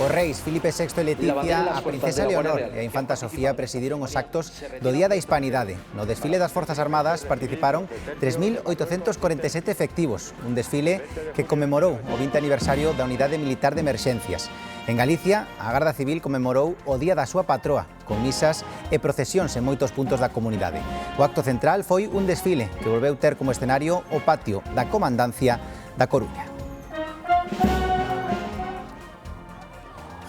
Os reis Filipe VI e Leticia, a princesa Leonor e a infanta Sofía presidiron os actos do Día da Hispanidade. No desfile das Forzas Armadas participaron 3.847 efectivos, un desfile que conmemorou o 20 aniversario da Unidade Militar de Emerxencias. En Galicia, a Garda Civil conmemorou o Día da súa patroa, con misas e procesións en moitos puntos da comunidade. O acto central foi un desfile que volveu ter como escenario o patio da Comandancia da Coruña.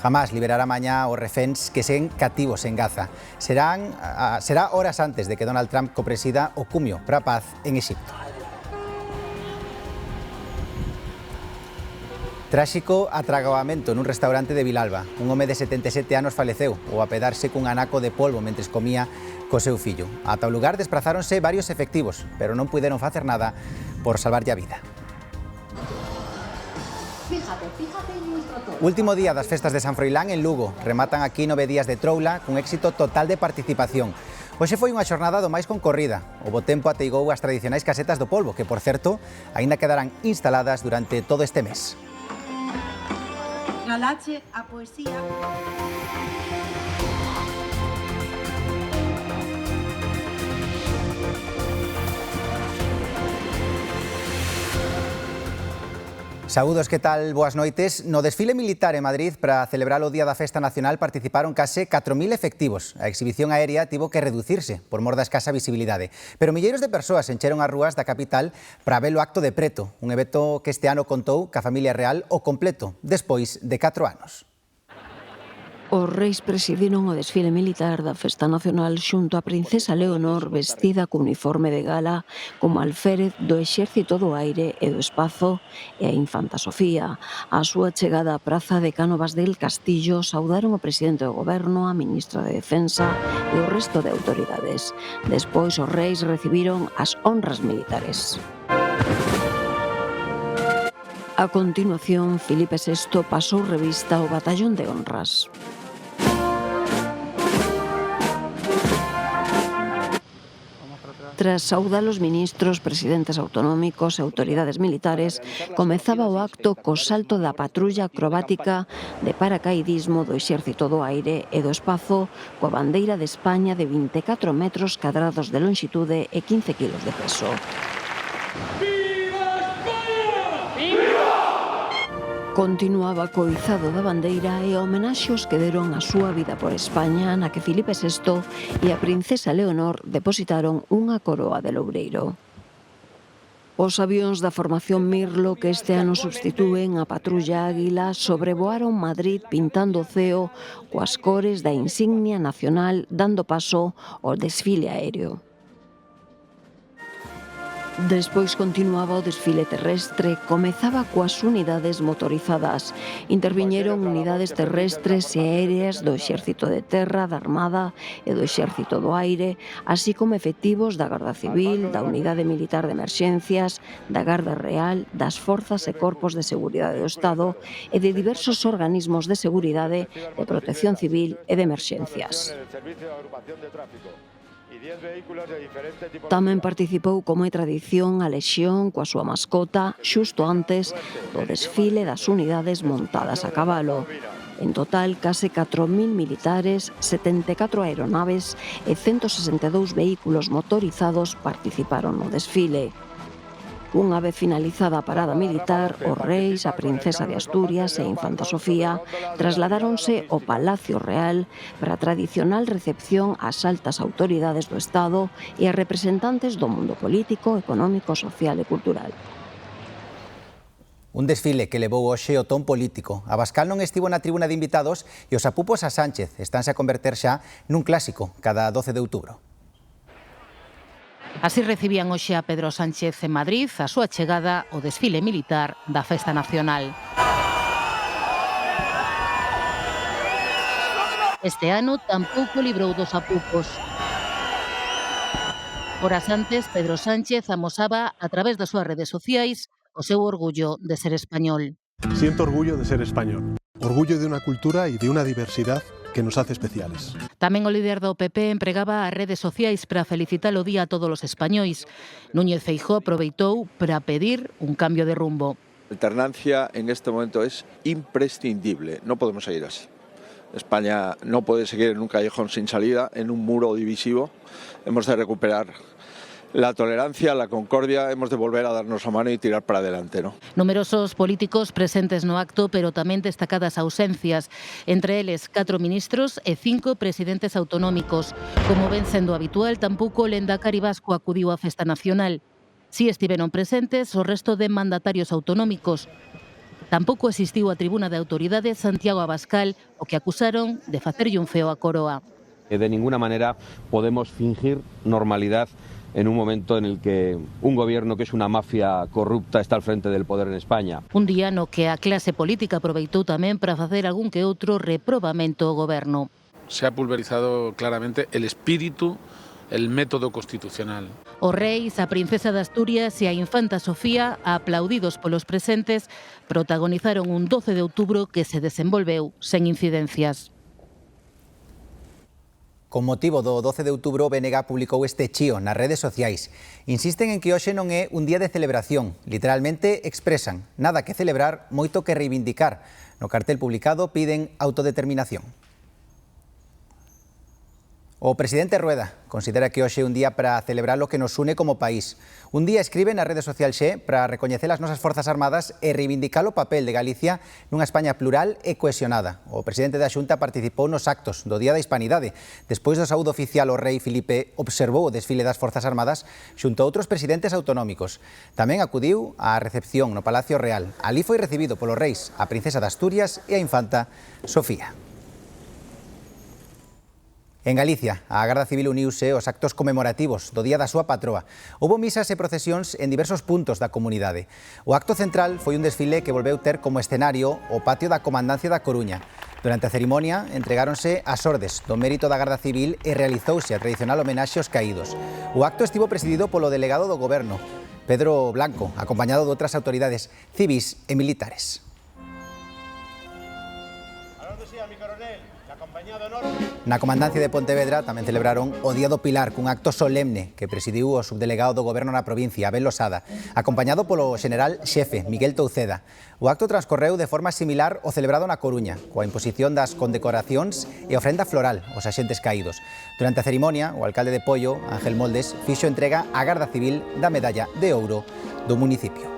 Jamás liberará mañá os reféns que seguen cativos en Gaza. Será horas antes de que Donald Trump copresida o cumio para a paz en Exipto. Tráxico atragoamento nun restaurante de Vilalba. Un home de 77 anos faleceu ao apedarse cun anaco de polvo mentres comía co seu fillo. Ata o lugar desprazáronse varios efectivos, pero non puideron facer nada por salvarlle a vida. Último día das festas de San Froilán en Lugo. Rematan aquí 9 días de troula cun éxito total de participación. Hoxe foi unha xornada do máis concorrida. O bo tempo ateigou as tradicionais casetas do polvo, que, por certo, aínda quedarán instaladas durante todo este mes. Galache, a poesía... Saúdos, que tal? Boas noites. No desfile militar en Madrid para celebrar o Día da Festa Nacional participaron case 4.000 efectivos. A exhibición aérea tivo que reducirse por mor da escasa visibilidade. Pero milleiros de persoas encheron as rúas da capital para ver o acto de preto, un evento que este ano contou ca familia real o completo, despois de 4 anos. Os reis presidiron o desfile militar da Festa Nacional xunto á princesa Leonor vestida co uniforme de gala como alférez do Exército do Aire e do Espazo e a infanta Sofía. A súa chegada á praza de Cánovas del Castillo saudaron o presidente do goberno, a ministra de Defensa e o resto de autoridades. Despois os reis recibiron as honras militares. A continuación, Filipe VI pasou revista ao batallón de honras. Tras saudar os ministros, presidentes autonómicos e autoridades militares, comezaba o acto co salto da patrulla acrobática de paracaidismo do Exército do Aire e do Espazo coa bandeira de España de 24 metros cadrados de longitude e 15 kilos de peso. Continuaba co izado da bandeira e a homenaxe aos que deron a súa vida por España, na que Filipe VI e a princesa Leonor depositaron unha coroa de loureiro. Os avións da formación Mirlo, que este ano substitúen a patrulla Águila, sobrevoaron Madrid pintando o ceo coas cores da insignia nacional, dando paso ao desfile aéreo. Despois continuaba o desfile terrestre, comezaba coas unidades motorizadas. Interviñeron unidades terrestres e aéreas do Exército de Terra, da Armada e do Exército do Aire, así como efectivos da Garda Civil, da Unidade Militar de Emerxencias, da Garda Real, das Forzas e Corpos de Seguridade do Estado e de diversos organismos de seguridade, de protección civil e de emerxencias. Tamén participou, como é tradición, a Lexión coa súa mascota xusto antes do desfile das unidades montadas a cabalo. En total, case 4.000 militares, 74 aeronaves e 162 vehículos motorizados participaron no desfile. Unha vez finalizada a parada militar, os reis, a princesa de Asturias e a infanta Sofía trasladáronse ao Palacio Real para a tradicional recepción ás altas autoridades do Estado e a representantes do mundo político, económico, social e cultural. Un desfile que levou hoxe o ton político. Abascal non estivo na tribuna de invitados e os apupos a Sánchez estanse a converter xa nun clásico cada 12 de outubro. Así recibían hoxe a Pedro Sánchez en Madrid a súa chegada ao desfile militar da Festa Nacional. Este ano tampouco librou dos apupos. Horas antes, Pedro Sánchez amosaba a través das súas redes sociais o seu orgullo de ser español. Siento orgullo de ser español, orgullo de una cultura y de una diversidad que nos hace especiales. Tamén o líder do PP empregaba as redes sociais para felicitar o día a todos os españois. Núñez Feijóo aproveitou para pedir un cambio de rumbo. alternancia en este momento es imprescindible, no podemos seguir así. España no puede seguir en un callejón sin salida, en un muro divisivo. Hemos de recuperar la tolerancia, la concordia, hemos de volver a darnos la mano y tirar para adelante, ¿no? Numerosos políticos presentes no acto, pero tamén destacadas ausencias. Entre eles, 4 ministros e 5 presidentes autonómicos. Como ven sendo habitual, tampouco o lehendakari vasco acudiu á festa nacional. Si estiveron presentes o resto de mandatarios autonómicos. Tampouco existiu a tribuna de autoridades Santiago Abascal, o que acusaron de facerlle un feo á coroa. De ninguna manera podemos fingir normalidad en un momento en el que un gobierno que es una mafia corrupta está al frente del poder en España. Un día no que a clase política aproveitou tamén para facer algún que outro reprobamento ao goberno. Se ha pulverizado claramente el espíritu, el método constitucional. Os reis, a princesa de Asturias e a infanta Sofía, aplaudidos polos presentes, protagonizaron un 12 de outubro que se desenvolveu sen incidencias. Con motivo do 12 de outubro, o BNG publicou este chío nas redes sociais. Insisten en que hoxe non é un día de celebración. Literalmente expresan nada que celebrar, moito que reivindicar. No cartel publicado piden autodeterminación. O presidente Rueda considera que hoxe é un día para celebrar o que nos une como país. Un día escribe nas redes sociais para recoñecer as nosas forzas armadas e reivindicar o papel de Galicia nunha España plural e cohesionada. O presidente da Xunta participou nos actos do Día da Hispanidade. Despois do saúdo oficial, o rei Filipe observou o desfile das forzas armadas xunto a outros presidentes autonómicos. Tamén acudiu á recepción no Palacio Real. Alí foi recibido polos reis, a princesa de Asturias e a infanta Sofía. En Galicia, a Garda Civil uniuse aos actos conmemorativos do Día da súa patroa. Houbo misas e procesións en diversos puntos da comunidade. O acto central foi un desfile que volveu ter como escenario o patio da Comandancia da Coruña. Durante a cerimonia, entregáronse as ordes do mérito da Garda Civil e realizouse a tradicional homenaxe aos caídos. O acto estivo presidido polo delegado do Goberno, Pedro Blanco, acompañado de outras autoridades civís e militares. Na Comandancia de Pontevedra tamén celebraron o Día do Pilar cun acto solemne que presidiu o subdelegado do Goberno na provincia, Abel Losada, acompañado polo xeneral xefe Miguel Touceda. O acto transcorreu de forma similar ao celebrado na Coruña, coa imposición das condecoracións e ofrenda floral aos axentes caídos. Durante a cerimonia, o alcalde de Poio, Ángel Moldes, fixo entrega á Garda Civil da medalla de ouro do municipio.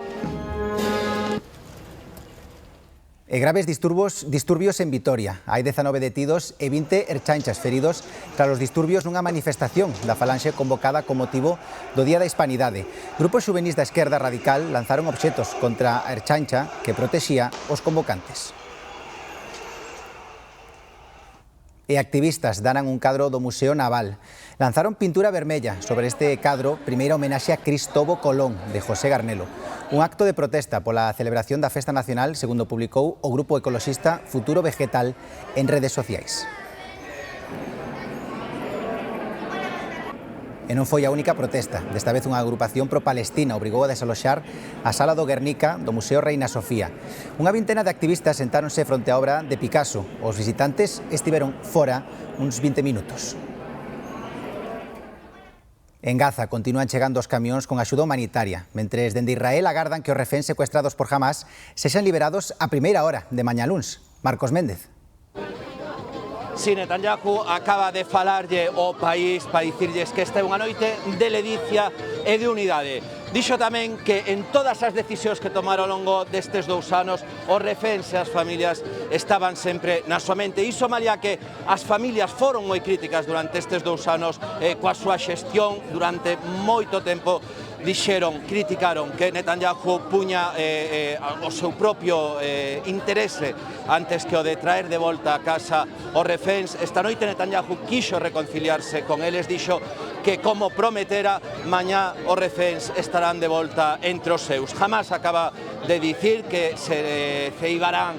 E graves disturbios en Vitoria. Hai 19 detidos e 20 erchanchas feridos tras os disturbios nunha manifestación da Falanxe convocada con motivo do Día da Hispanidade. Grupos xuvenís da esquerda radical lanzaron obxetos contra a erchancha que protexía os convocantes. E activistas danan un cadro do Museo Naval. Lanzaron pintura vermella sobre este cadro, primeira homenaxe a Cristóbal Colón, de José Garnelo. Un acto de protesta pola celebración da Festa Nacional, segundo publicou o grupo ecoloxista Futuro Vegetal en redes sociais. E non foi a única protesta. Desta vez unha agrupación pro-palestina obrigou a desaloxar a sala do Guernica do Museo Reina Sofía. Unha vintena de activistas sentáronse fronte á obra de Picasso. Os visitantes estiveron fora uns 20 minutos. En Gaza continúan chegando os camións con axuda humanitaria, mentres dende Israel agardan que os reféns secuestrados por Hamas sexan liberados a primeira hora de mañá luns. Marcos Méndez. Si Netanyahu acaba de falarlle ao país para dicirlles que esta é unha noite de ledicia e de unidade. Dixo tamén que en todas as decisións que tomaron ao longo destes 2 anos os reféns e as familias estaban sempre na súa mente. Iso malia que as familias foron moi críticas durante estes 2 anos coa súa xestión durante moito tempo. Criticaron que Netanyahu puña o seu propio interese antes que o de traer de volta a casa os reféns. Esta noite Netanyahu quixo reconciliarse con eles, dixo que como prometera, mañá os reféns estarán de volta entre os seus. Jamás acaba de dicir que se ceibarán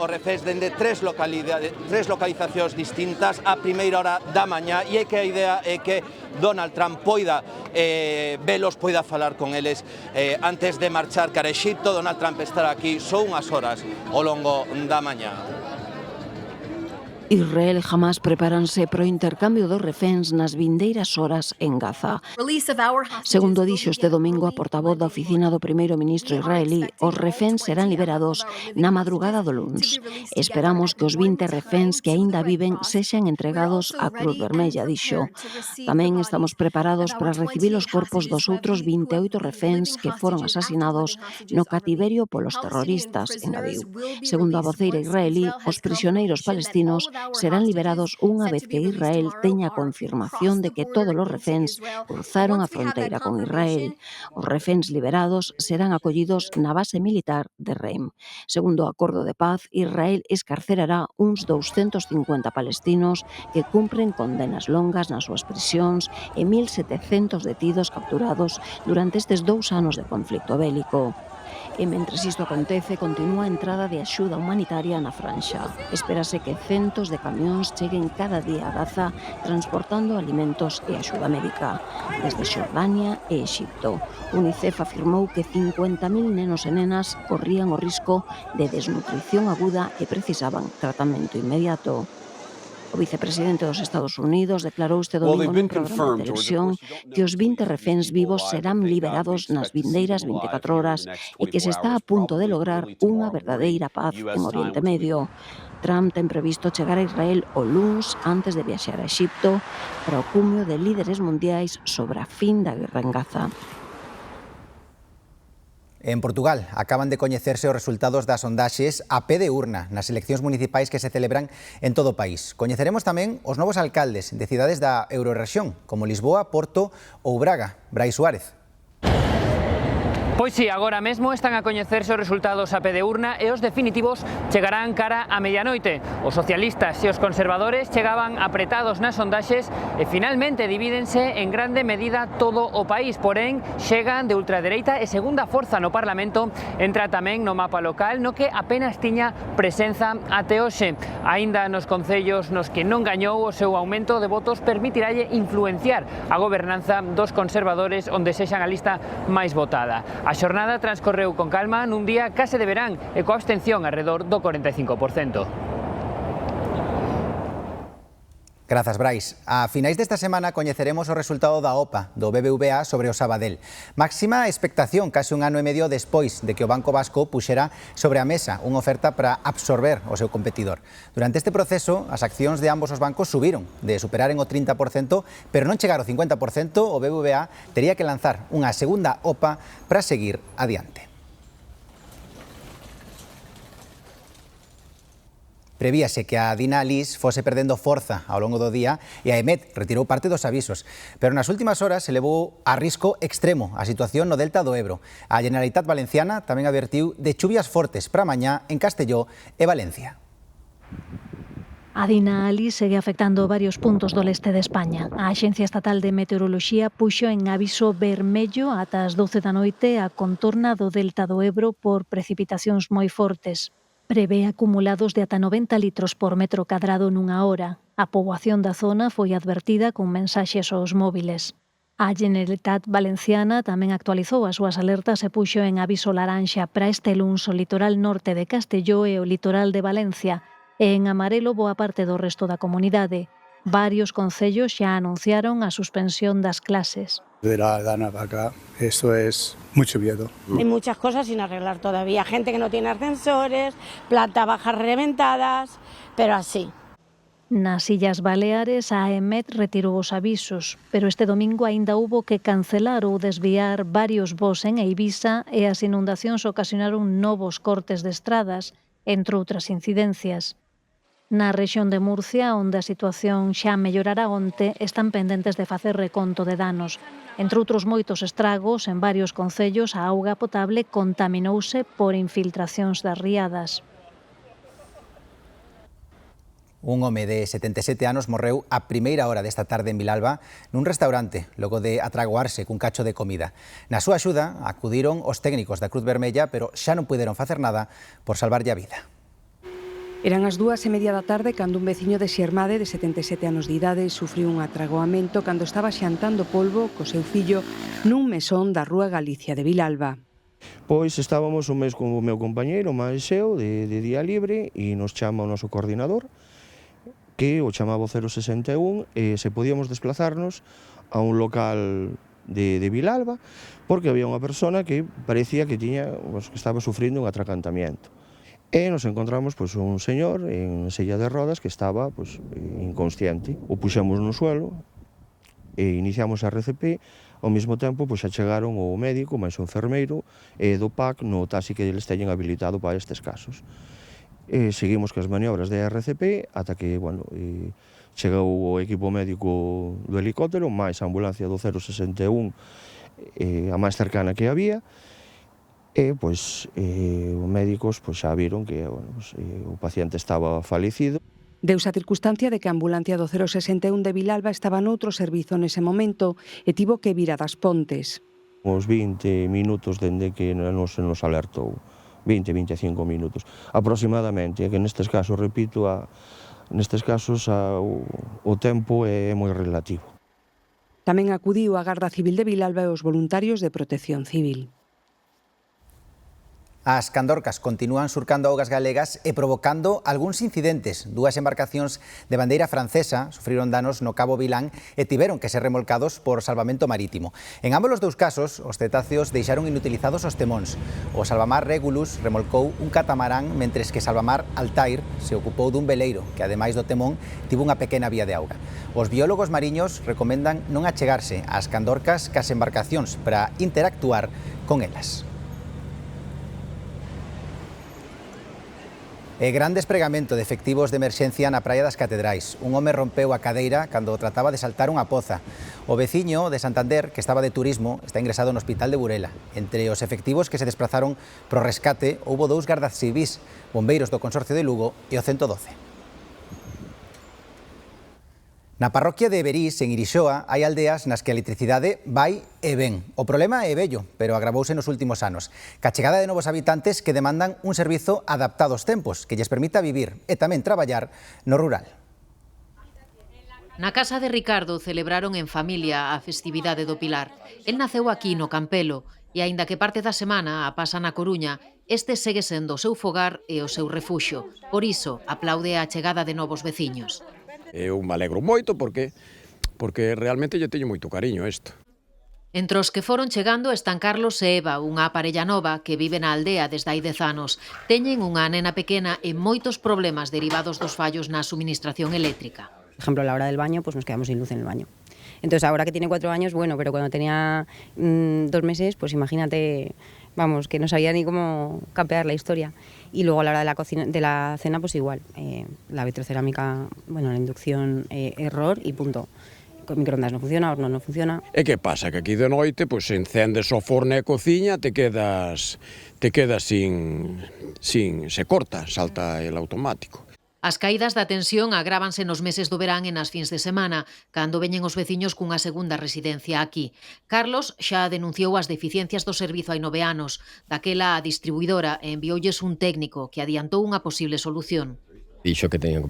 os reféns dende tres localizacións distintas a primeira hora da mañá, e é que a idea é que Donald Trump poida velos, poida falar con eles antes de marchar cara a Exipto. Donald Trump estará aquí só unhas horas ao longo da mañá. Israel e Hamas prepáranse para o intercambio dos reféns nas vindeiras horas en Gaza. Segundo dixo este domingo a portavoz da oficina do primeiro ministro israelí, os reféns serán liberados na madrugada do luns. Esperamos que os 20 reféns que aínda viven sexan entregados á Cruz Vermella, dixo. Tamén estamos preparados para recibir os corpos dos outros 28 reféns que foron asasinados no cativerio polos terroristas, engadiu. Segundo a voceira israelí, os prisioneiros palestinos serán liberados unha vez que Israel teña a confirmación de que todos os reféns cruzaron a fronteira con Israel. Os reféns liberados serán acollidos na base militar de Reim. Segundo o acordo de paz, Israel escarcerará uns 250 palestinos que cumpren condenas longas nas súas prisións e 1.700 detidos capturados durante estes 2 anos de conflito bélico. E mentres isto acontece, continúa a entrada de axuda humanitaria na franxa. Espérase que centos de camións cheguen cada día a Gaza transportando alimentos e axuda médica desde Xordania e Exipto. UNICEF afirmou que 50.000 nenos e nenas corrían o risco de desnutrición aguda e precisaban tratamento inmediato. O vicepresidente dos Estados Unidos declarou este domingo nun programa de televisión que os 20 reféns vivos serán liberados nas vindeiras 24 horas e que se está a punto de lograr unha verdadeira paz en Oriente Medio. Trump ten previsto chegar a Israel o luns antes de viaxar a Exipto para o cumio de líderes mundiais sobre a fin da guerra en Gaza. En Portugal acaban de coñecerse os resultados das sondaxes a pé de urna nas eleccións municipais que se celebran en todo o país. Coñeceremos tamén os novos alcaldes de cidades da Eurorrexión, como Lisboa, Porto ou Braga. Brais Suárez. Pois si, agora mesmo están a coñecerse os resultados a pé de urna e os definitivos chegarán cara a medianoite. Os socialistas e os conservadores chegaban apretados nas sondaxes e finalmente divídense en grande medida todo o país, porén chegan de ultradereita e segunda forza no Parlamento, entra tamén no mapa local no que apenas tiña presenza até hoxe. Aínda nos concellos nos que non gañou, o seu aumento de votos permitiralle influenciar a gobernanza dos conservadores onde sexan a lista máis votada. A xornada transcorreu con calma nun día case de verán e coa abstención arredor do 45%. Grazas, Brais. A finais desta semana coñeceremos o resultado da OPA do BBVA sobre o Sabadell. Máxima expectación case un ano e medio despois de que o Banco Vasco puxera sobre a mesa unha oferta para absorber o seu competidor. Durante este proceso, as accións de ambos os bancos subiron, de superaren o 30%, pero non chegar ao 50%, o BBVA tería que lanzar unha segunda OPA para seguir adiante. Prevíase que a Dina Lis fose perdendo forza ao longo do día e a EMET retirou parte dos avisos. Pero nas últimas horas se levou a risco extremo a situación no delta do Ebro. A Generalitat Valenciana tamén advertiu de chuvias fortes para mañá en Castelló e Valencia. A Dina Lis segue afectando varios puntos do leste de España. A Axencia Estatal de Meteoroloxía puxo en aviso vermello ata as 12 da noite a contorna do delta do Ebro por precipitacións moi fortes. Prevé acumulados de ata 90 litros por metro cadrado nunha hora. A poboación da zona foi advertida con mensaxes aos móviles. A Generalitat Valenciana tamén actualizou as súas alertas e puxo en aviso laranxa para este luns o litoral norte de Castelló e o litoral de Valencia, e en amarelo boa parte do resto da comunidade. Varios concellos xa anunciaron a suspensión das clases. De la Dana para acá, esto es mucho miedo. Hay muchas cosas sin arreglar todavía, gente que no tiene ascensores, planta bajas reventadas, pero así. Nas Illas Baleares, a EMET retirou os avisos, pero este domingo aínda hubo que cancelar ou desviar varios voos en Eivisa e as inundacións ocasionaron novos cortes de estradas, entre outras incidencias. Na rexión de Murcia, onde a situación xa mellorará onte, están pendentes de facer reconto de danos. Entre outros moitos estragos, en varios concellos a auga potable contaminouse por infiltracións das riadas. Un home de 77 anos morreu a primeira hora desta tarde en Vilalba nun restaurante, logo de atragoarse cun cacho de comida. Na súa axuda acudiron os técnicos da Cruz Vermella, pero xa non puderon facer nada por salvarlle a vida. Eran as 2:30 da tarde cando un veciño de Xermade de 77 anos de idade sufriu un atragoamento cando estaba xantando polvo co seu fillo nun mesón da Rúa Galicia de Vilalba. Pois estábamos un mes con o meu compañeiro, máis eu, de día libre, e nos chama o noso coordinador que o chamaba o 061 e se podíamos desplazarnos a un local de Vilalba porque había unha persona que parecía que tiña, que estaba sufrindo un atracantamiento. E nos encontramos un señor en silla de rodas que estaba inconsciente. O puxemos no suelo e iniciamos a RCP. Ao mesmo tempo xa chegaron o médico, máis o enfermeiro e do PAC no taxi que eles teñen habilitado para estes casos. Seguimos cas maniobras de RCP ata que chegou o equipo médico do helicóptero, máis a ambulancia do 061, a máis cercana que había, e os médicos xa viron que o paciente estaba falecido. Deuse a circunstancia de que a ambulancia do 061 de Vilalba estaba noutro servizo nese momento e tivo que vir a Das Pontes. Uns 20 minutos dende que se nos alertou. 20-25 minutos aproximadamente, que nestes casos, repito, nestes casos o tempo é moi relativo. Tamén acudiu a Garda Civil de Vilalba e os voluntarios de Protección Civil. As candorcas continúan surcando augas galegas e provocando algúns incidentes. Dúas embarcacións de bandeira francesa sufriron danos no Cabo Vilán e tiveron que ser remolcados por salvamento marítimo. En ambos os dous casos, os cetáceos deixaron inutilizados os temóns. O Salvamar Regulus remolcou un catamarán, mentres que Salvamar Altair se ocupou dun veleiro, que ademais do temón tivo unha pequena vía de auga. Os biólogos mariños recomendan non achegarse ás candorcas cas embarcacións para interactuar con elas. E gran despregamento de efectivos de emerxencia na Praia das Catedrais. Un home rompeu a cadeira cando trataba de saltar unha poza. O veciño de Santander, que estaba de turismo, está ingresado no hospital de Burela. Entre os efectivos que se desplazaron pro rescate, houbo 2 gardas civís, bombeiros do Consorcio de Lugo e o 112. Na parroquia de Berís, en Irixoa, hai aldeas nas que a electricidade vai e ven. O problema é vello, pero agravouse nos últimos anos. Ca chegada de novos habitantes que demandan un servizo adaptado aos tempos, que lles permita vivir e tamén traballar no rural. Na casa de Ricardo celebraron en familia a festividade do Pilar. El naceu aquí no Campelo e, aínda que parte da semana a pasa na Coruña, este segue sendo o seu fogar e o seu refuxio. Por iso, aplaude a chegada de novos veciños. Eu me alegro moito porque realmente lle teño moito cariño a isto. Entre os que foron chegando están Carlos e Eva, unha parella nova que vive na aldea desde hai 10 anos. Teñen unha nena pequena e moitos problemas derivados dos fallos na suministración eléctrica. Por ejemplo, a la hora del baño, pues nos quedamos sin luz en el baño. Entonces, ahora que tiene 4 años, bueno, pero cuando tenía 2 meses, pues imagínate, vamos, que no sabía ni cómo campear la historia. Y luego a la hora de la cena, pues igual. La vitrocerámica, bueno, la inducción, error y punto. Con microondas non funciona, horno non funciona. E que pasa? Que aquí de noite, pues encendes o forno e a cociña, te quedas sin se corta, salta el automático. As caídas da tensión agrávanse nos meses do verán e nas fins de semana, cando veñen os veciños cunha segunda residencia aquí. Carlos xa denunciou as deficiencias do servizo hai 9 anos. Daquela a distribuidora envioulles un técnico que adiantou unha posible solución. Dixo que tiñan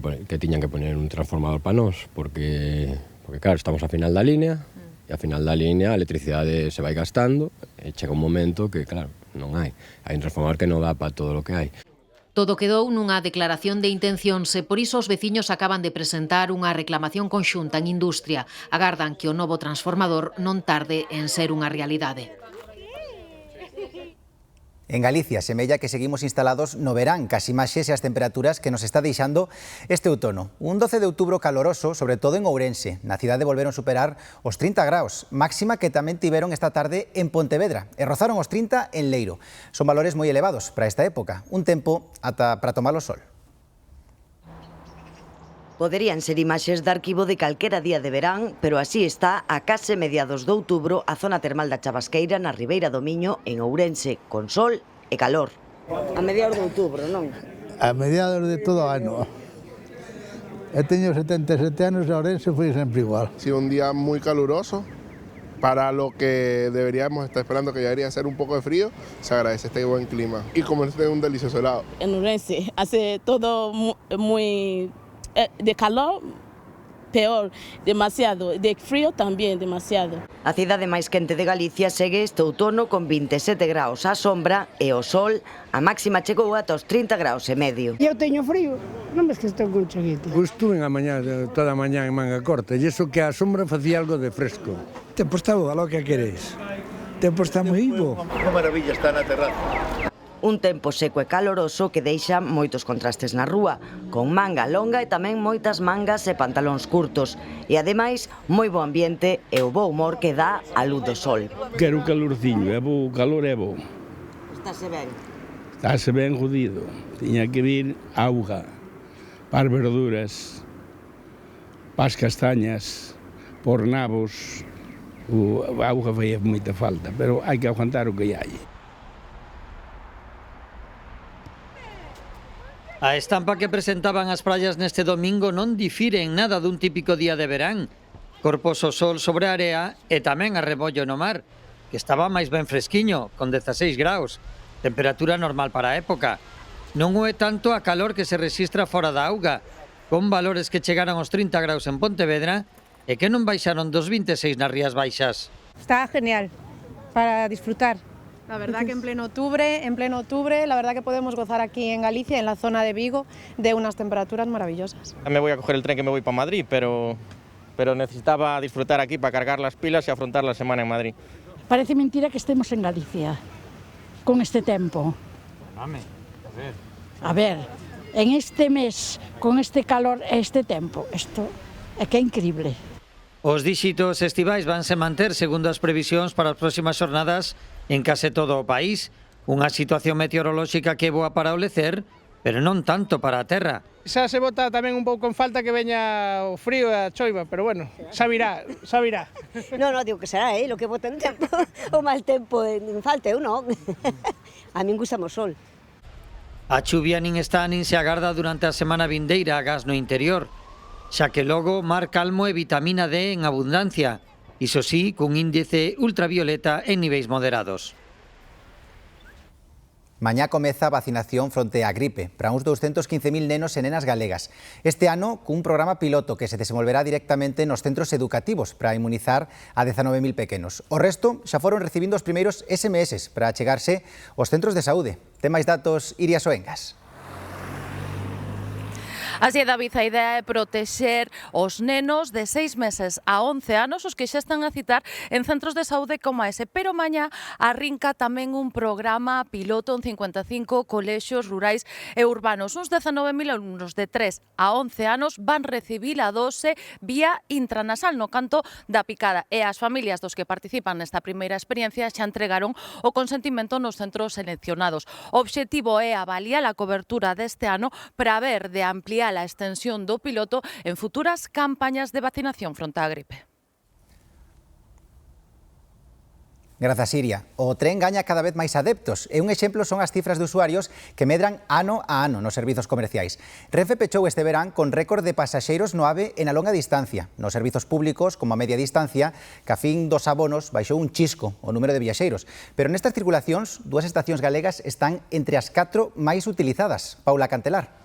que poner un transformador para nós, porque claro, estamos a final da línea, e a final da línea a electricidade se vai gastando, e chega un momento que, claro, non hai. Hai un transformador que non dá para todo o que hai. Todo quedou nunha declaración de intencións e por iso os veciños acaban de presentar unha reclamación conxunta en Industria. Agardan que o novo transformador non tarde en ser unha realidade. En Galicia, semella que seguimos instalados no verán, cas imaxes e as temperaturas que nos está deixando este outono. Un 12 de outubro caloroso, sobre todo en Ourense. Na cidade volveron superar os 30 graus, máxima que tamén tiveron esta tarde en Pontevedra, e rozaron os 30 en Leiro. Son valores moi elevados para esta época, un tempo ata para tomar o sol. Poderían ser imaxes de arquivo de calquera día de verán, pero así está a case mediados de outubro a zona termal da Chabasqueira na Ribeira do Miño, en Ourense, con sol e calor. A mediados de outubro, non? A mediados de todo o ano. Eu teño 77 anos e Ourense foi sempre igual. Ha sido un día muy caluroso. Para lo que deberíamos estar esperando, que ya debería ser un poco de frío, se agradece este buen clima. Y comerse un delicioso helado. En Ourense hace todo muy de calor, peor, demasiado. De frío también, demasiado. A cidade máis quente de Galicia segue este outono con 27 graus á sombra e o sol, a máxima chegou ata os 30 graus e medio. Eu teño frío, non ves que estou con chaqueta. Estuve a mañá, toda a mañá en manga corta, e iso que a sombra facía algo de fresco. O tempo está boa, lo que queréis. O tempo está moi bo. Unha maravilla está na terraza. Un tempo seco e caloroso que deixa moitos contrastes na rúa, con manga longa e tamén moitas mangas e pantalóns curtos. E ademais, moi bo ambiente e o bo humor que dá a luz do sol. Quero calorciño, é bo, o calor é bo. Estáse ben? Estáse ben jodido. Tiña que vir auga, para as verduras, para as castañas, por nabos. A auga fai moita falta, pero hai que aguantar o que hai. A estampa que presentaban as praias neste domingo non difire en nada dun típico día de verán. Corpos o sol sobre a area e tamén a rebollo no mar, que estaba máis ben fresquiño, con 16 graus, temperatura normal para a época. Non o é tanto a calor que se resistra fora da auga, con valores que chegaron aos 30 graus en Pontevedra e que non baixaron dos 26 nas Rías Baixas. Está genial, para disfrutar. La verdad que en pleno octubre, la verdad que podemos gozar aquí en Galicia, en la zona de Vigo, de unas temperaturas maravillosas. Me voy a coger el tren que me voy para Madrid, pero necesitaba disfrutar aquí para cargar las pilas y afrontar la semana en Madrid. Parece mentira que estemos en Galicia, con este tempo. A ver, en este mes, con este calor e este tempo, isto é que é increíble. Os díxitos estivais vanse manter segundo as previsións para as próximas xornadas en case todo o país. Unha situación meteorolóxica que é boa para o lecer, pero non tanto para a terra. Xa se bota tamén un pouco en falta que veña o frío e a choiva, pero bueno, xa virá. No, digo que será, lo que bota en tempo, o mal tempo en falta, eu non. A min gusta o sol. A chuvia nin está nin se agarda durante a semana vindeira a gas no interior, xa que logo mar calmo e vitamina D en abundancia, iso sí, cun índice ultravioleta en niveis moderados. Mañá comeza a vacinación fronte á gripe para uns 215.000 nenos e nenas galegas. Este ano, cun programa piloto que se desenvolverá directamente nos centros educativos para inmunizar a 19.000 pequenos. O resto xa foron recibindo os primeiros SMS para achegarse aos centros de saúde. Ten máis datos Iria Soengas. Así é, David, a idea é protexer os nenos de 6 meses a 11 anos, os que xa están a citar en centros de saúde como ese. Pero mañá arrinca tamén un programa piloto en 55 colexios rurais e urbanos. Uns 19.000 alumnos de 3 a 11 anos van recibir a dose vía intranasal no canto da picada. E as familias dos que participan nesta primeira experiencia xa entregaron o consentimento nos centros seleccionados. O obxectivo é avaliar a cobertura deste ano para ver de ampliar a extensión do piloto en futuras campañas de vacinación fronte á gripe. Grazas, Iria. O tren gaña cada vez máis adeptos e un exemplo son as cifras de usuarios que medran ano a ano nos servizos comerciais. Renfe pechou este verán con récord de pasaxeiros no AVE en a longa distancia. Nos servizos públicos, como a media distancia, que a fin dos abonos baixou un chisco o número de viaxeiros. Pero nestas circulacións, 2 estacións galegas están entre as 4 máis utilizadas. Paula Cantelar.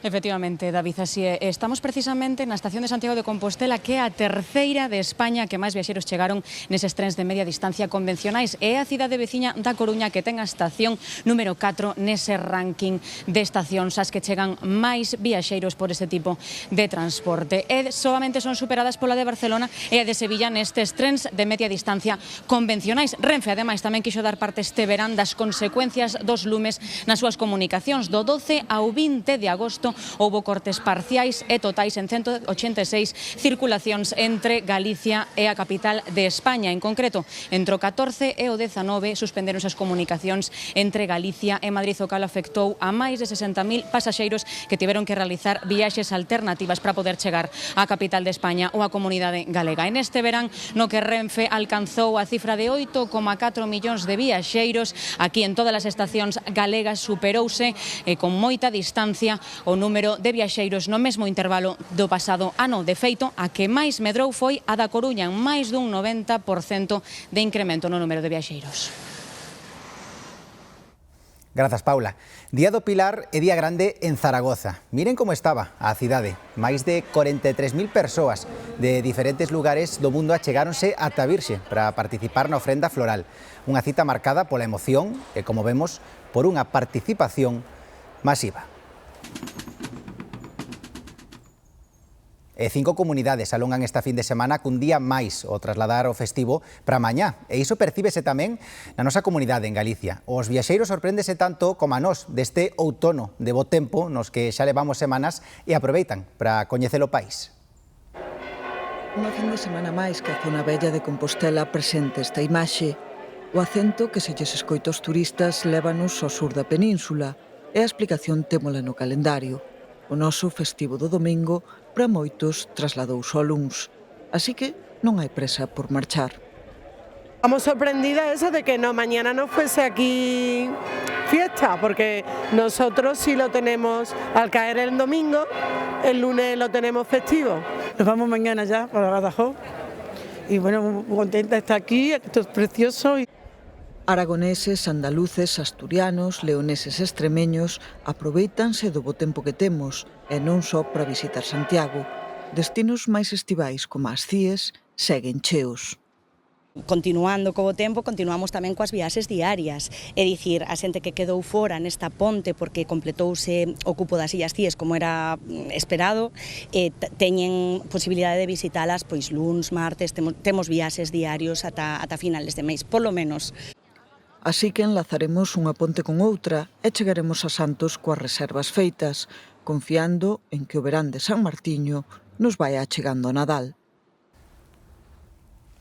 Efectivamente, David, así é. Estamos precisamente na estación de Santiago de Compostela, que é a terceira de España que máis viaxeros chegaron neses trens de media distancia convencionais. É a cidade veciña da Coruña que ten a estación número 4 nese ranking de estacións as que chegan máis viaxeiros por ese tipo de transporte. E solamente son superadas pola de Barcelona e a de Sevilla nestes trens de media distancia convencionais. Renfe, ademais, tamén quixo dar parte este verán das consecuencias dos lumes nas súas comunicacións. Do 12 ao 20 de agosto houbo cortes parciais e totais en 186 circulacións entre Galicia e a capital de España. En concreto, entre o 14 e o 19 suspenderonse as comunicacións entre Galicia e Madrid, o cal afectou a máis de 60.000 pasaxeiros que tiveron que realizar viaxes alternativas para poder chegar á capital de España ou á comunidade galega. En este verán, no que Renfe alcanzou a cifra de 8,4 millóns de viaxeiros, aquí en todas as estacións galegas superouse con moita distancia o número de viaxeiros no mesmo intervalo do pasado ano. De feito, a que máis medrou foi a da Coruña, en máis dun 90% de incremento no número de viaxeiros. Grazas, Paula. Día do Pilar e día grande en Zaragoza. Miren como estaba a cidade. Máis de 43.000 persoas de diferentes lugares do mundo achegáronse ata Virxe para participar na ofrenda floral. Unha cita marcada pola emoción e, como vemos, por unha participación masiva. 5 comunidades alongan esta fin de semana cun día máis o trasladar o festivo para mañá. E iso percíbese tamén na nosa comunidade en Galicia. Os viaxeiros sorpréndese tanto como a nós deste outono de bo tempo nos que xa levamos semanas e aproveitan para coñecer o país. Unha fin de semana máis que a zona bella de Compostela presente esta imaxe. O acento que se lles escoita aos turistas lévanos ao sur da península e a explicación témola no calendario. O noso festivo do domingo para moitos trasladouse ao luns. Así que non hai presa por marchar. Estamos sorprendidas eso de que no, mañana no fuese aquí fiesta, porque nosotros sí lo tenemos al caer el domingo, el lunes lo tenemos festivo. Nos vamos mañana ya para Badajoz y bueno, muy contenta de estar aquí, esto es precioso. Aragoneses, andaluces, asturianos, leoneses e extremeños aproveitanse do bo tempo que temos e non só para visitar Santiago. Destinos máis estivais como as Cíes seguen cheos. Continuando co bo tempo, continuamos tamén coas viaxes diarias. É dicir, a xente que quedou fora nesta ponte porque completouse o cupo das Illas Cíes como era esperado, teñen posibilidade de visitalas pois luns, martes, temos viaxes diarios ata finales de mês, polo menos. Así que enlazaremos unha ponte con outra e chegaremos a Santos coas reservas feitas, confiando en que o verán de San Martiño nos vai achegando a Nadal.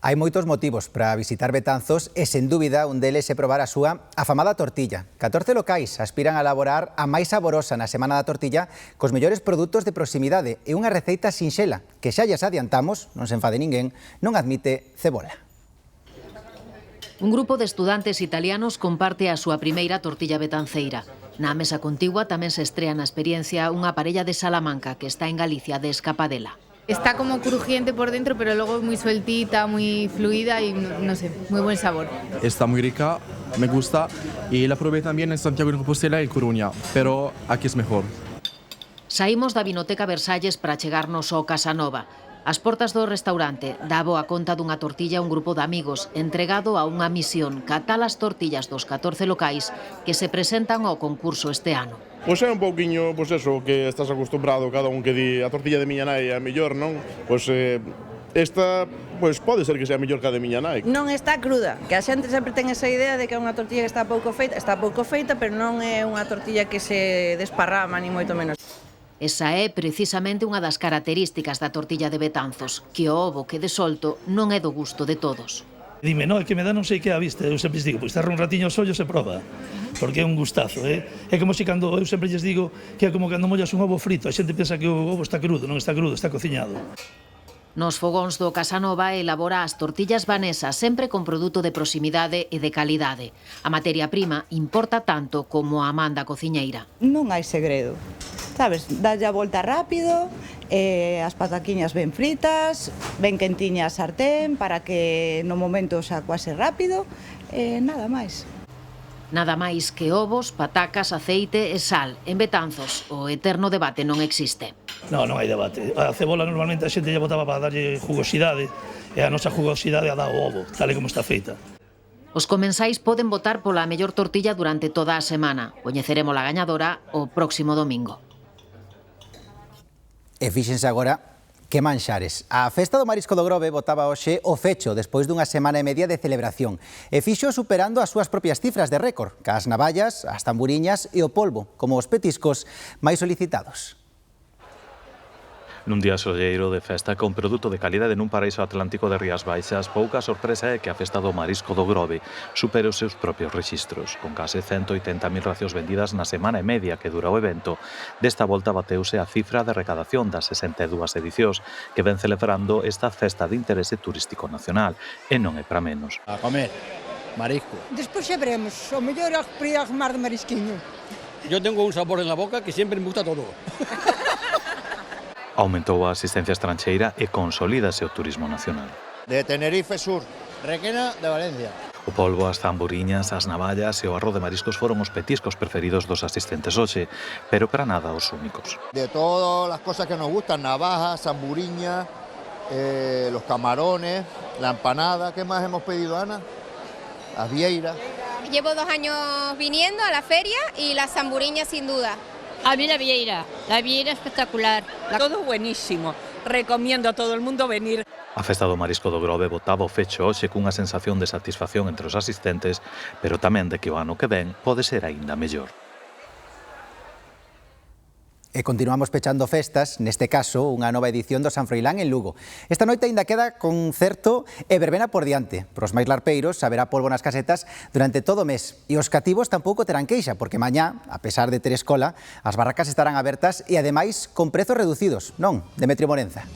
Hai moitos motivos para visitar Betanzos e, sen dúbida, un deles é probar a súa afamada tortilla. 14 locais aspiran a elaborar a máis saborosa na Semana da Tortilla cos mellores produtos de proximidade e unha receita sinxela que xa lles adiantamos, non se enfade ninguén, non admite cebola. Un grupo de estudantes italianos comparte a súa primeira tortilla betanceira. Na mesa contigua tamén se estrea na experiencia unha parella de Salamanca que está en Galicia de escapadela. Está como crujiente por dentro, pero luego muy sueltita, muy fluida y no sé, muy buen sabor. Está muy rica, me gusta y la probé también en Santiago de Compostela y Coruña, pero aquí es mejor. Saímos da Vinoteca Versalles para chegarnos ao Casanova. As portas do restaurante dabo a conta dunha tortilla a un grupo de amigos entregado a unha misión catar as tortillas dos 14 locais que se presentan ao concurso este ano. Pois é un pouquiño, pois eso, que estás acostumbrado cada un que di a tortilla de miña nai é a mellor, non? Pois esta, pois pode ser que sea mellor que a de miña nai. Non está cruda, que a xente sempre ten esa idea de que é unha tortilla que está pouco feita, pero non é unha tortilla que se desparrama, ni moito menos. Esa é precisamente unha das características da tortilla de Betanzos, que o ovo que de solto non é do gusto de todos. Dime, no, é que me dá non sei que a vista, eu sempre digo, pois cerra un ratiño os ollos e proba, porque é un gustazo, é como se cando, eu sempre lles digo que é como cando mollas un ovo frito, a xente pensa que o ovo está crudo, non está crudo, está cociñado. Nos fogóns do Casanova elabora as tortillas vanesas sempre con produto de proximidade e de calidade. A materia prima importa tanto como a man da cociñeira. Non hai segredo, sabes, dalle a volta rápido, as pataquiñas ben fritas, ben quentiñas a sartén para que no momento xa cuase rápido, nada máis. Nada máis que ovos, patacas, aceite e sal. En Betanzos, o eterno debate non existe. Non hai debate. A cebola normalmente a xente lle botaba para darlle jugosidade e a nosa jugosidade a dá o ovo, tal como está feita. Os comensais poden votar pola mellor tortilla durante toda a semana. Coñeceremos a gañadora o próximo domingo. E fíxense agora que manxares. A Festa do Marisco do Grove botaba hoxe o fecho despois dunha semana e media de celebración e fixo superando as súas propias cifras de récord, cas navallas, as tamburiñas e o polvo, como os petiscos máis solicitados. Nun día solleiro de festa con produto de calidade nun paraíso atlántico de Rías Baixas, pouca sorpresa é que a Festa do Marisco do Grove supere os seus propios rexistros. Con case 180.000 racións vendidas na semana e media que dura o evento, desta volta bateuse a cifra de recadación das 62 edicións que ven celebrando esta festa de interese turístico nacional, e non é para menos. A comer marisco. Despois xa veremos, o mellor é a mar de marisquiño. Yo tengo un sabor en la boca que siempre me gusta todo. Aumentou a asistencia estranxeira e consolídase o turismo nacional. De Tenerife Sur, Requena de Valencia. O polvo, as zamburiñas, as navallas e o arroz de mariscos foron os petiscos preferidos dos asistentes hoxe, pero para nada os únicos. De todas las cosas que nos gustan, navajas, zamburiñas, los camarones, la empanada, ¿qué más hemos pedido, Ana? Las vieiras. Llevo 2 años viniendo a la feria y las zamburiñas sin duda. A mí la vieira espectacular. Todo buenísimo, recomiendo a todo el mundo venir. A festa do Marisco do Grove botaba o fecho hoxe cunha sensación de satisfacción entre os asistentes, pero tamén de que o ano que ven pode ser aínda mellor. E continuamos pechando festas, neste caso unha nova edición do San Froilán en Lugo. Esta noite aínda queda concerto e verbena por diante. Para os máis larpeiros haberá polvo nas casetas durante todo o mes. E os cativos tampouco terán queixa, porque mañá, a pesar de ter escola, as barracas estarán abertas e ademais con prezos reducidos. Non, Demetrio Morenza.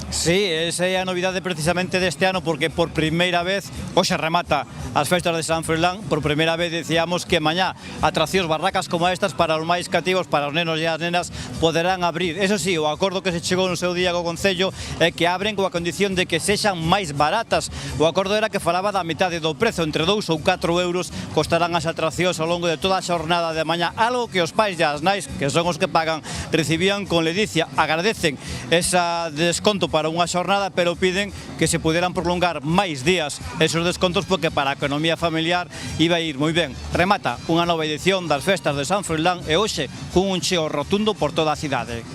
Sí, esa é a novidade precisamente deste ano, porque por primeira vez hoxe remata as festas de San Froilán. Por primeira vez decíamos que mañá atraccións barracas como estas para os máis cativos, para os nenos e as nenas, poderán abrir. Eso sí, o acordo que se chegou no seu día co Concello é que abren coa condición de que sexan máis baratas. O acordo era que falaba da metade do prezo, entre 2 ou 4 euros costarán as atraccións ao longo de toda a xornada de mañá, algo que os pais e as nais, que son os que pagan, recibían con ledicia. Agradecen esa desconto para unha xornada, pero piden que se puderan prolongar máis días esos descontos, porque para a economía familiar iba a ir moi ben. Remata unha nova edición das festas de San Froilán e hoxe cun un cheo rotundo por toda a cidade.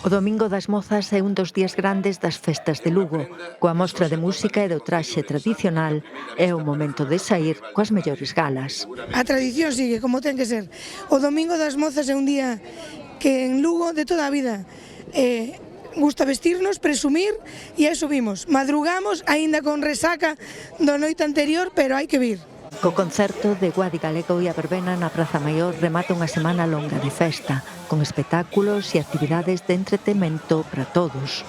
O Domingo das Mozas é un dos días grandes das festas de Lugo. Coa mostra de música e do traxe tradicional, é o momento de saír coas mellores galas. A tradición sigue como ten que ser. O Domingo das Mozas é un día que en Lugo de toda a vida gusta vestirnos, presumir, e aí subimos. Madrugamos, aínda con resaca da noite anterior, pero hai que vir. Co concerto de Guadi Galego e a verbena na Praza Maior remata unha semana longa de festa, con espectáculos e actividades de entretemento para todos.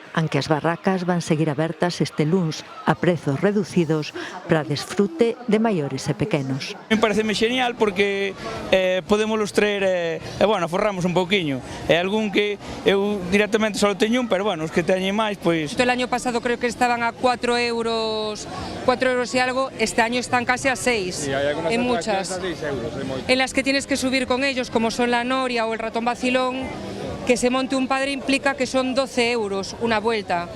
Aunque as barracas van seguir abertas este luns a prezos reducidos para desfrute de maiores e pequenos. Me pareceme genial porque podemos traer, bueno, forramos un pouquiño. Algún que eu directamente só teño un, pero bueno, os que teñen máis, pois... El año pasado creo que estaban a 4 euros e algo, este año están casi a 6, en muchas. En las que tienes que subir con ellos, como son la noria o el ratón vacilón, que se monte un padre implica que son 12 euros una vuelta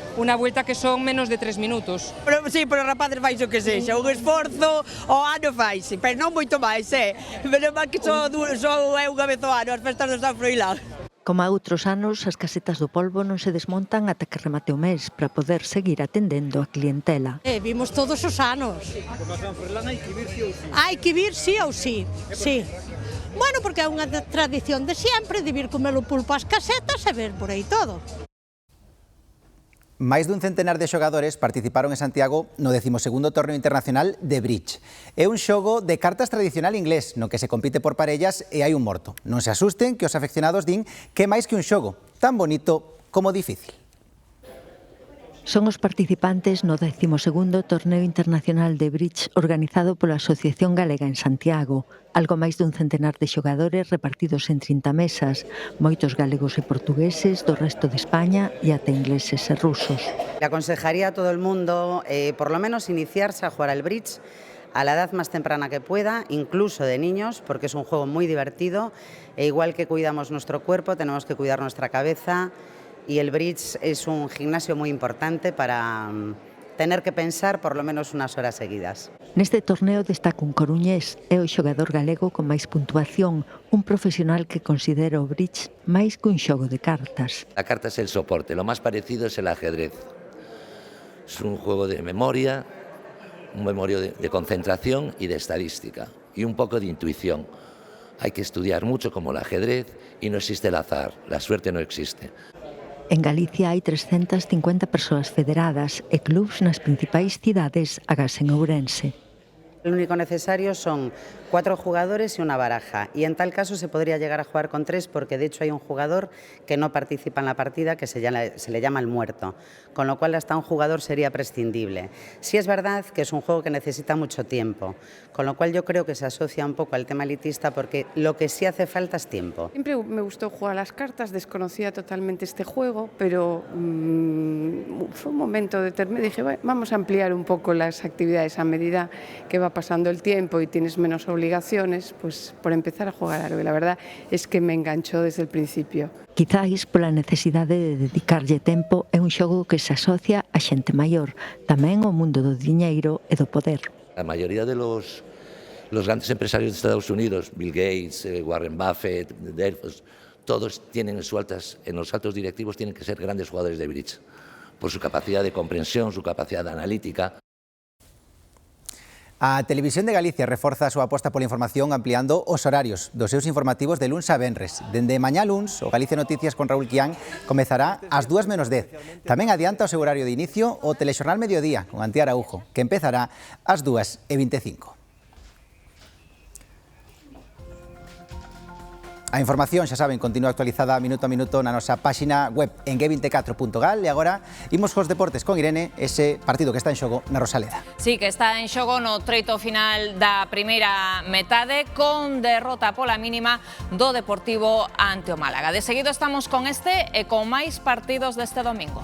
que son menos de 3 minutos. Pero, sí, pero rapaces fais o que sexa, un esforzo o ano faise, pero non moito máis, menos mal que só é unha vez o ano, as festas de San Froilán. Como a outros anos, as casetas do polvo non se desmontan ata que remate o mes para poder seguir atendendo a clientela. Vimos todos os anos. Como a San Froilán hai que vir sí ou sí. Hai que vir sí ou sí, sí. Bueno, porque é unha tradición de sempre, de vir comer o pulpo ás casetas e ver por aí todo. Máis dun centenar de xogadores participaron en Santiago no 12º Torneo Internacional de Bridge. É un xogo de cartas tradicional inglés, no que se compite por parellas e hai un morto. Non se asusten, que os afeccionados din que é máis que un xogo, tan bonito como difícil. Son os participantes no 12º Torneo Internacional de Bridge organizado pola Asociación Galega en Santiago. Algo máis dun centenar de xogadores repartidos en 30 mesas, moitos galegos e portugueses do resto de España e ata ingleses e rusos. Le aconsejaría a todo el mundo, por lo menos, iniciarse a jugar al bridge a la edad más temprana que pueda, incluso de niños, porque es un juego muy divertido, e igual que cuidamos nuestro cuerpo, tenemos que cuidar nuestra cabeza. Y el bridge es un gimnasio muy importante para tener que pensar por lo menos unas horas seguidas. Neste torneo destaca un coruñés, é o xogador galego con máis puntuación, un profesional que considera o bridge máis que un xogo de cartas. La carta es el soporte, lo más parecido es el ajedrez. Es un juego de memoria, un memoria de concentración y de estadística, y un poco de intuición. Hay que estudiar mucho como el ajedrez y no existe el azar, la suerte no existe. En Galicia hai 350 persoas federadas e clubs nas principais cidades agás en Ourense. Lo único necesario son 4 jugadores y una baraja, y en tal caso se podría llegar a jugar con 3 porque de hecho hay un jugador que no participa en la partida que se le llama el muerto, con lo cual hasta un jugador sería prescindible. Sí es verdad que es un juego que necesita mucho tiempo, con lo cual yo creo que se asocia un poco al tema elitista porque lo que sí hace falta es tiempo. Siempre me gustó jugar a las cartas, desconocía totalmente este juego, pero fue un momento determinado, dije, bueno, vamos a ampliar un poco las actividades a medida que va pasando el tiempo y tienes menos obligaciones, pues por empezar a jugar algo. Y la verdad es que me enganchó desde el principio. Quizáis pola necesidade de dedicarlle tempo é un xogo que se asocia a xente maior, tamén ao mundo do diñeiro e do poder. La mayoría de los grandes empresarios de Estados Unidos, Bill Gates, Warren Buffett, todos tienen en los altos directivos tienen que ser grandes jugadores de bridge, por su capacidad de comprensión, su capacidad analítica. A Televisión de Galicia reforza a súa aposta pola información ampliando os horarios dos seus informativos de luns a venres. Dende mañá luns, o Galicia Noticias con Raúl Quián comezará ás 2:10. Tamén adianta o seu horario de inicio o Telexornal Mediodía con Antía Araujo, que empezará ás 2:25. A información, xa saben, continúa actualizada minuto a minuto na nosa páxina web en g24.gal e agora imos cos deportes con Irene, ese partido que está en xogo na Rosaleda. Sí, que está en xogo no treito final da primeira metade con derrota pola mínima do Deportivo ante o Málaga. De seguido estamos con este e con máis partidos deste domingo.